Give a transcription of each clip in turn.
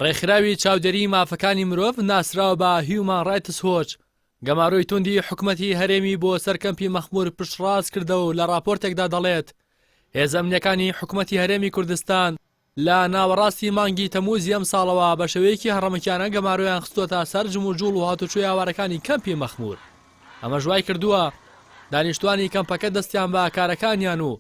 ڕێکخراوی چاودێری مافەکانی مرۆڤ ناسراوە بە هیومان ڕایتس هۆچ گەماڕۆی توندی حکومەتی هەرێمی بۆ سەرکەمپی مەخمور پشتڕاست کردەوە و لە راپۆرتێکدا دەڵێت هێزە ئەمنیەکانی حکومەتی هەرێمی کوردستان لە ناوەڕاستی مانگی تەمووزی ئەم ساڵەوە بە شێوەیەکی هەڕەمەکیانە گەماڕۆیان خستووەتە سەر جموجوڵ و هاتوچۆی ئاوارەکانی کەمپی مەخمور ئەمە ژوای کردووە دانیشتوانی کەمپەکە دەستیان بە کارەکانیان و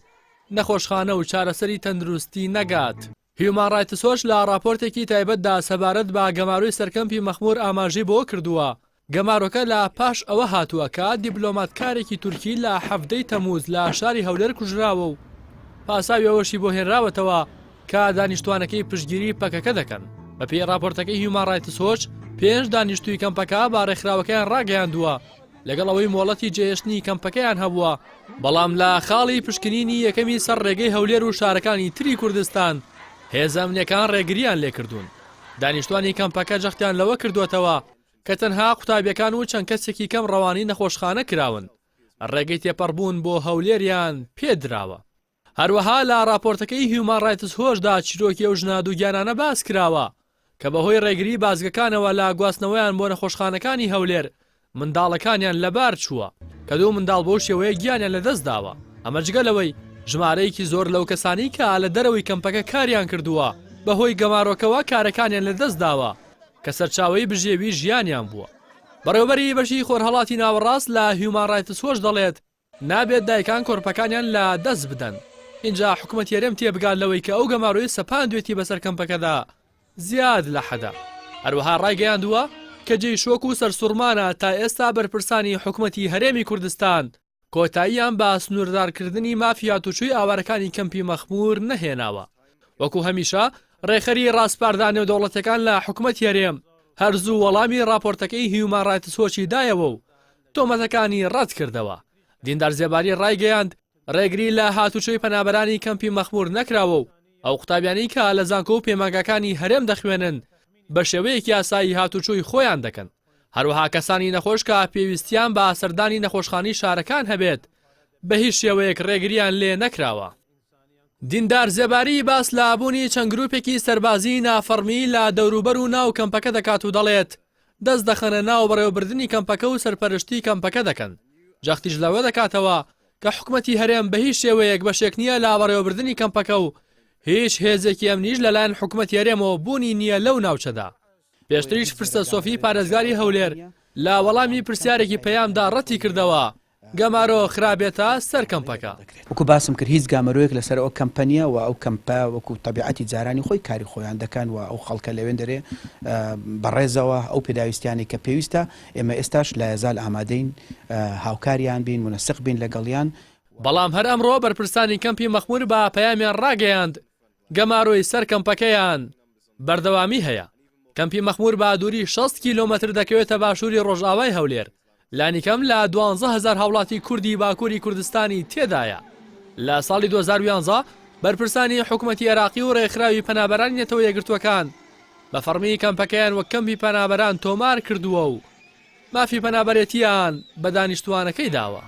نەخۆشخانە و چارەسەری تەندروستی نەگات. هیومان ڕایتس هۆچ لە راپۆرتێکی تایبەتدا سەبارەت بە گەماڕۆی سەرکەمپی مەخمور ئاماژەی بۆ کردووە. گەمارۆکە لە پاش ئەوە هاتووە کە دیبلۆماتکارێکی تورکی لە 7 تەمووز لە شاری هەولێر کوژراوە و پاساوی ئەوەشی بۆ هێنراوەتەوە کە دانیشتوانەکەی پشتگیری پەکەکە دەکەن. بەپێی راپۆرتەکەی هیومان ڕایتس هۆچ 5 دانیشتووی کەمپەکە با ڕێکخراوەکەیان ڕاگەیاندووە لەگەڵ ئەوەی مۆڵەتی جێهێشتنی کەمپەکەیان هەبووە، بەڵام لە خاڵی پشکنینی یەکەمی سەر ڕێگەی هەولێر و شارەکانی تری کوردستان هێزە ئەمنیەکان ڕێگریان لێکردوون. دانیشتوانی کەمپەکە جەختیان لەوە کردوێتەوە کە تەنها قوتابیەکان و چەند کەسێکی کەم ڕەوانی نەخۆشخانە کراون. ڕێگەی تێپەڕبوون بۆ هەولێریان پێدراوە. هەروەها لە راپۆرتەکەی هیومان ڕایتس هۆچدا چیرۆکی ئەو ژنە دووگیانانە باس کراوە کە بەهۆی ڕێگری بازگەکانەوە لە گواستنەوەیان بۆ نەخۆشخانەکانی هەولێر منداڵەکانیان لەبار چووە کە دوو منداڵ بۆ شێوەیە گیانیان لەدەست داوە. ئەمە جگەلەوەی ژمارەیەکی زۆر لەو کەسانی کە لە دەرەوەی کەمپەکە کاریان کردووە بەهۆی گەمارۆکەوە کارەکانیان لەدەست داوە کە سەرچاوەی بژێوی ژیانیان بووە. بەڕێوەبەری بەشی خۆرهەڵاتی ناوەڕاست لە هیومان ڕایتس هۆچ دەڵێت نابێت دایکان کۆرپەکانیان لە دەست بدەن. اینجا حکومەتی هەرێم تێبگات لەوەی کە ئەو گەماڕۆی سەپاندوێتی بەسەر کەمپەکەدا زیاد لە حەدا. هەروەها ڕایگەیاندووە کە جێی شۆک و سەرسوڕمانە تا ئێستا بەرپرسانی حکومەتی هەرێمی کوردستان کۆتاییان بە سنووردارکردنی مافیا تووشوی ئاوارەکانی کەمپی مەخمور نەهێناوە. وەکو هەمیشە ڕێخەری ڕاستپاردانێ و دەوڵەتەکان لە حکومەتی هەرێم هەرزوو وەڵامی راپۆرتەکەی هیومان ڕایتس هۆچی دایەوە و تۆمەتەکانی ڕەت کردەوە. دیندار زێباری ڕایگەیاند ڕێگری لە هاتوچۆی پەنابەرانی کەمپی مەخمور نەکراوە و ئەو قوتابیانی کە لە زانکۆ و پێمانگەکانی هەرێم دەخوێنن بە شێوەیەکی یاسایی هاتوچۆی خۆیان دەکەن. هەروەها کەسانی نەخۆش کە پێویستیان بە سەردانی نەخۆشخانی شارەکان هەبێت بە هیچ شێوەیەک ڕێگریان لێ نەکراوە. دیندار زێباری باس لە بوونی چەند گروپێکی سەربازی نافەرمی لە دەوروبەر و ناو کەمپەکە دەکات و دەڵێت دەست دەخەنە ناو بەڕێوەبردننی کەمپەکە و سەرپەرشتی کەمپەکە دەکەن. جەختیش لەوە دەکاتەوە کە حکومەتی هەرێم بە هیچ شێوەیەک بەشێک نییە لە بەڕێوەبردننی کەمپەکە و هیچ هێزێکی ئەمنیش لەلایەن حکومەتی هەرێمەوە بوونی نییە لەو ناوچەدا. پێشتریش فرسە سۆفی پارێزگاری هەولێر لە وەڵامی پرسیارێکی پەیامدا ڕەتی کردەوە گەمارۆ خراپێتە سەر کەمپەکە. وەکو باسم کرد هیچ گامەرۆیەک لەسەر ئەو کەمپەنیە و ئەو کەمپە وەکو تەبیعەتی جارانی خۆی کاری خۆیان دەکەن و ئەو خەڵکە لەوێن دەرێ بەڕێزەوە ئەو پێداویستیانی کە پێویستە ئێمە ئێستاش لە هێزال ئامادەین هاوکاریان بین منەسق بین لەگەڵیان. بەڵام هەر ئەمڕۆ بەرپرسانی کەمپی مەخمور بە پەیامیان ڕاگەیاند گەماڕۆی سەر کەمپەکەیان بەردەوامی هەیە. کەمپی مەخمور بە دووری 6 کیلۆمەتر دەکەوێتە باشووری ڕۆژئاوای هەولێر. لانیکەم لە 12,000 هاوڵاتی کوردی باکووری کوردستانی تێدایە. لە ساڵی 2011 بەرپرسانی حکومەتی عێراقی و ڕێکخراوی پەنابەرانی نێتەوە یەکگرتووەکان بە فەرمی کەمپەکەیان وەک کەمپی پەنابەران تۆمار کردووە و مافی پەنابەرێتیان بە دانیشتوانەکەی داوە.